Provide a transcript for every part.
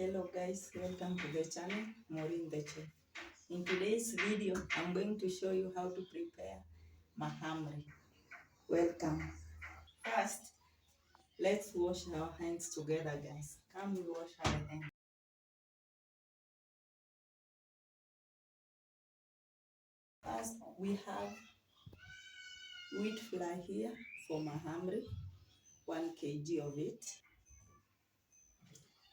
Hello guys, welcome to the channel Maureen the Chef. In today's video, I'm going to show you how to prepare mahamri. Welcome. First, let's wash our hands together, guys. Come, we wash our hands. First, we have wheat flour here for mahamri, 1 kg of it.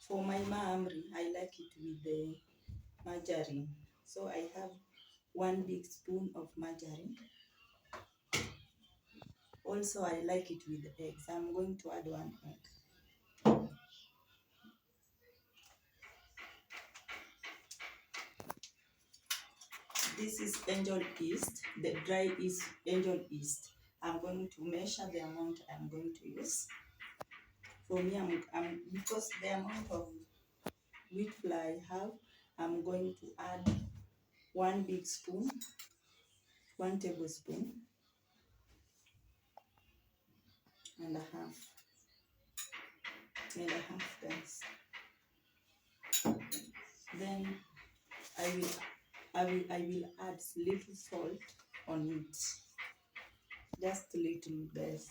For my mahamri, I like it with the margarine. So I have 1 big spoon of margarine. Also, I like it with eggs. I'm going to add 1 egg. This is angel yeast, the dry yeast, angel yeast. I'm going to measure the amount I'm going to use. For me, because the amount of wheat flour I have, I'm going to add 1 big spoon, 1 tablespoon and a half, guys. Then I will add little salt on it, just little, guys.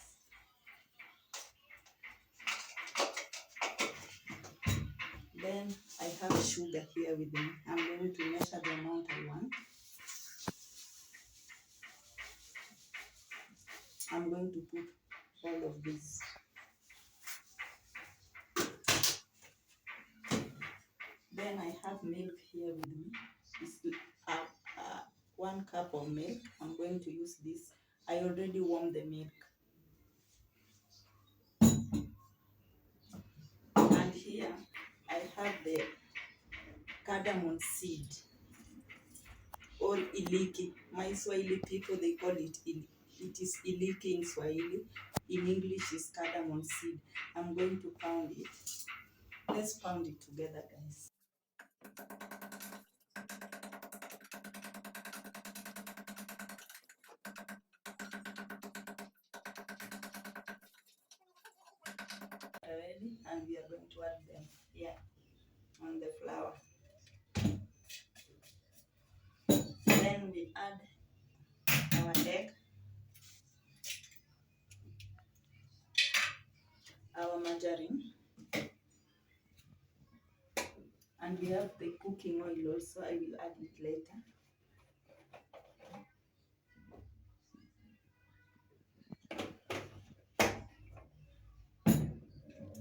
Then I have sugar here with me. I'm going to measure the amount I want. I'm going to put all of this. Then I have milk here with me. It's 1 cup of milk. I'm going to use this. I already warmed the milk. And here I have the cardamom seed, or iliki. My Swahili people, they call it it is iliki in Swahili. In English is cardamom seed. I'm going to pound it. Let's pound it together, guys. Ready, and we are going to add them here on the flour. Then we add our egg, our margarine, and we have the cooking oil also. I will add it later.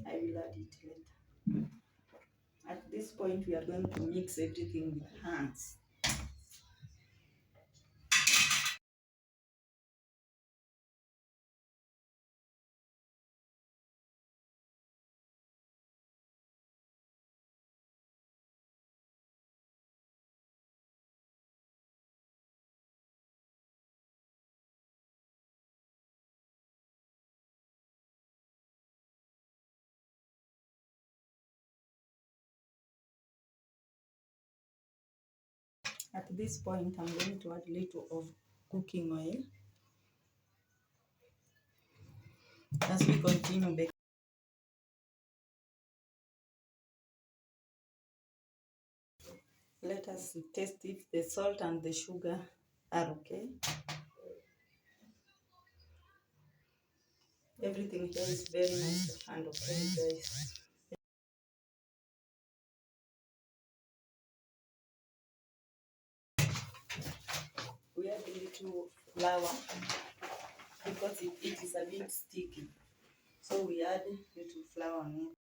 I will add it later. At this point, we are going to mix everything with hands. At this point, I'm going to add a little of cooking oil as we continue baking. Let us test if the salt and the sugar are okay. Everything here is very nice and okay, guys. We add a little flour because it is a bit sticky. So we add little flour on it.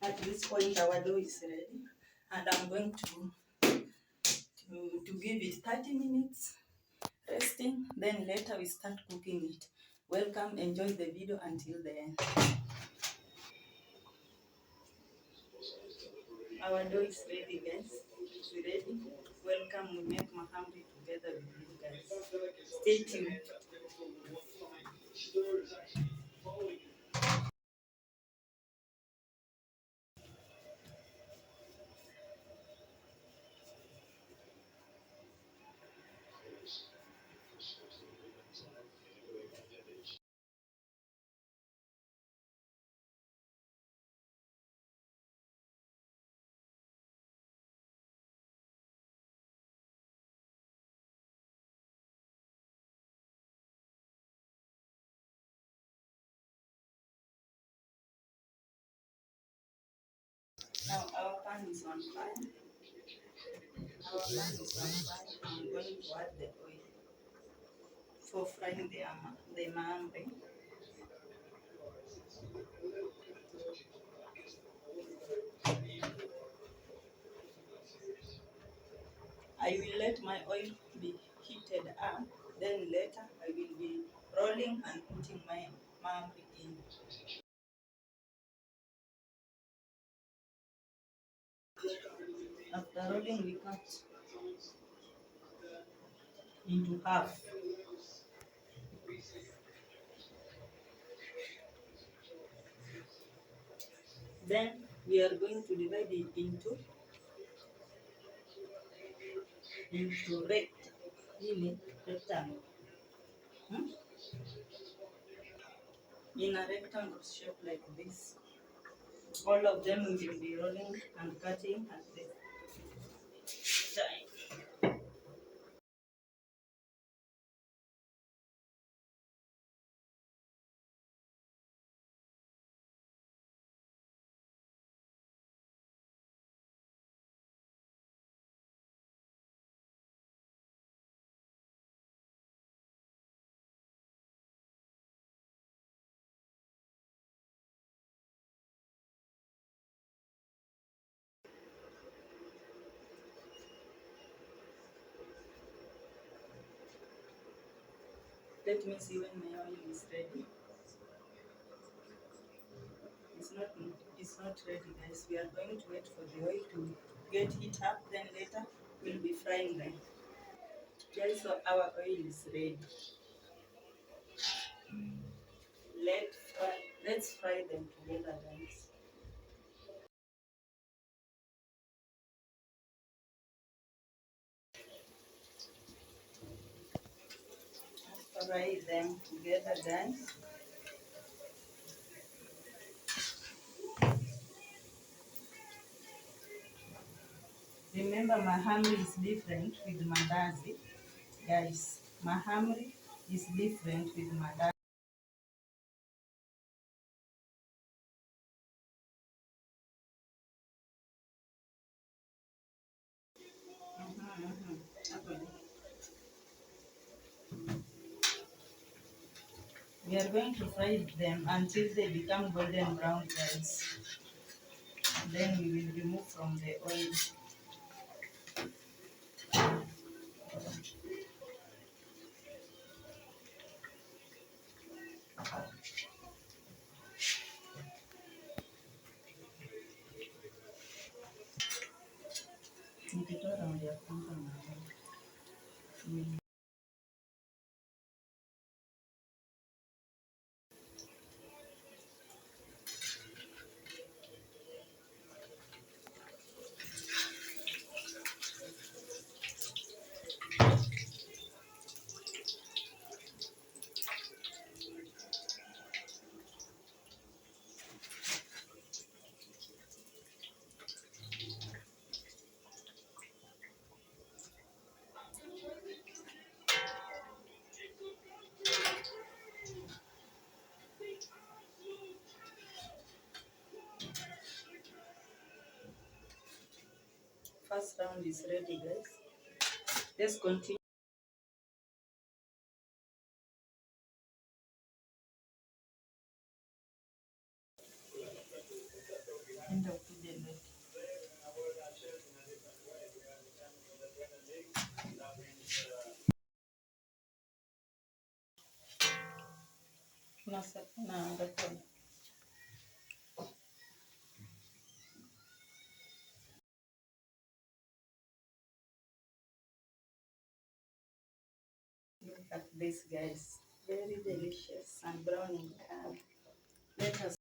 At this point, our dough is ready, and I'm going to give it 30 minutes resting. Then later we start cooking it. Welcome, enjoy the video until the end. Our dough is ready, guys. It's ready. Welcome, we make mahamri together with you guys. Stay tuned. Now our pan is on fire. Our pan is on fire. I'm going to add the oil for frying the mahamri. I will let my oil be heated up. Then later I will be rolling and putting my mahamri in. After rolling, we cut into half. Then we are going to divide it into rectangle. Hmm? In a rectangle shape like this. All of them will be rolling and cutting at the time. Let me see when my oil is ready. It's not it's not ready, guys. We are going to wait for the oil to get heat up, then later we'll be frying them. Guys, so our oil is ready. Let's fry them together, guys. Fry them together, guys. Remember, mahamri is different with mandazi, guys. Mahamri is different with mandazi. Okay. We are going to fry them until they become golden brown, guys. Then we will remove from the oil. Nikitoa raundi ya kwanza na first round is ready, guys. Let's continue. End of the day. Look at this, guys. Very delicious and brown in color. Let us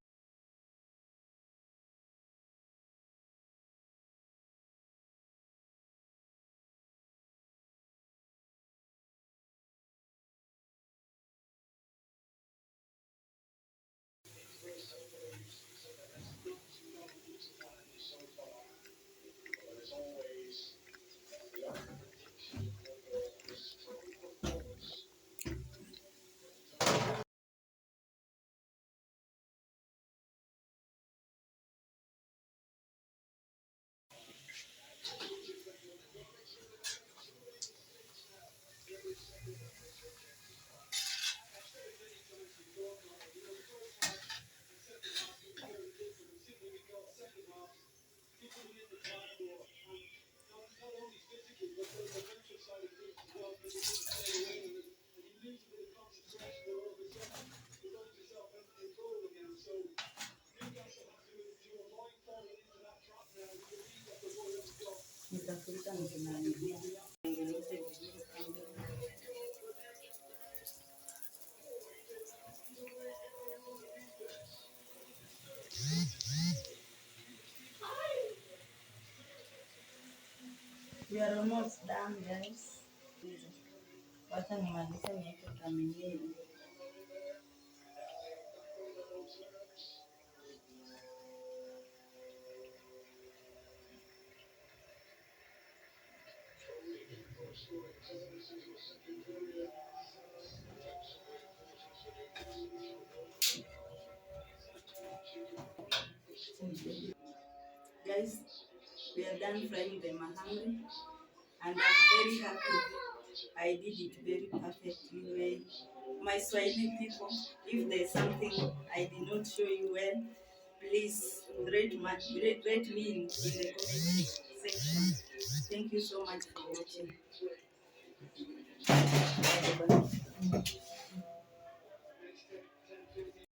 We are almost done, guys. Wacha nimalize niweke kamili. Guys, we are done frying the mahamri, and I'm very happy. I did it very perfectly. My Swahili people, if there's something I did not show you well, please rate me in the comment section. Thank you so much for watching.